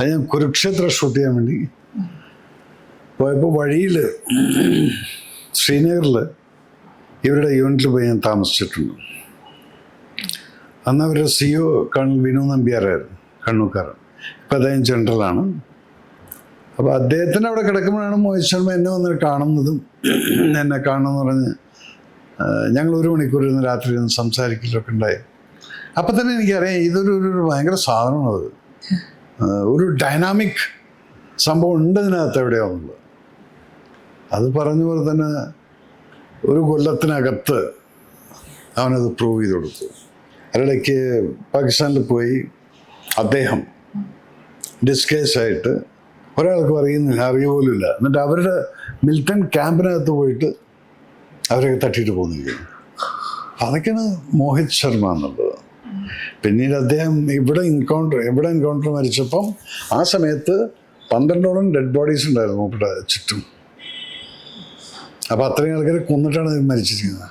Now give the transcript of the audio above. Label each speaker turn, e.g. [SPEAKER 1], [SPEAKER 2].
[SPEAKER 1] അത് ഞാൻ കുരുക്ഷേത്ര ഷൂട്ട് ചെയ്യാൻ വേണ്ടി പോയപ്പോൾ വഴിയിൽ ശ്രീനഗറിൽ ഇവരുടെ യൂണിറ്റിൽ പോയി ഞാൻ താമസിച്ചിട്ടുണ്ട്. അന്ന് അവരുടെ CEO കേണൽ വിനു നമ്പ്യാരായിരുന്നു, കണ്ണൂക്കാരൻ. ഇപ്പം അദ്ദേഹം ജനറലാണ്. അപ്പോൾ അദ്ദേഹത്തിന് അവിടെ കിടക്കുമ്പോഴാണ് മോഹിത് ശർമ്മ എന്നെ വന്നിട്ട് കാണുന്നതും എന്നെ കാണുമെന്ന് പറഞ്ഞ് ഞങ്ങൾ 1 മണിക്കൂർ ഇരുന്ന് രാത്രി ഇരുന്ന് സംസാരിക്കലൊക്കെ ഉണ്ടായി. അപ്പം തന്നെ എനിക്കറിയാം ഇതൊരു ഭയങ്കര സാധനമാണത്. ഒരു ഡൈനാമിക് സംഭവം ഉണ്ട് ഇതിനകത്ത് എവിടെയാണെന്നുള്ളത്. അത് പറഞ്ഞ പോലെ തന്നെ ഒരു കൊല്ലത്തിനകത്ത് അവനത് പ്രൂവ് ചെയ്ത് കൊടുത്തു. അതിനിടയ്ക്ക് പാകിസ്ഥാനിൽ പോയി അദ്ദേഹം ഡിസ്കേസായിട്ട് ഒരാൾക്കും അറിയ പോലുമില്ല. എന്നിട്ട് അവരുടെ മിലിറ്റൻ ക്യാമ്പിനകത്ത് പോയിട്ട് അവരൊക്കെ തട്ടിയിട്ട് പോകുന്നിരിക്കുന്നു. അതൊക്കെയാണ് മോഹിത് ശർമ്മ എന്നുള്ളത്. പിന്നീട് അദ്ദേഹം ഇവിടെ എൻകൗണ്ടർ മരിച്ചപ്പം ആ സമയത്ത് 12ഓളം ഡെഡ് ബോഡീസ് ഉണ്ടായിരുന്നു ഇവിടെ ചുറ്റും. അപ്പോൾ അത്രയും ആൾക്കാരെ കൊന്നിട്ടാണ് മരിച്ചിരിക്കുന്നത്.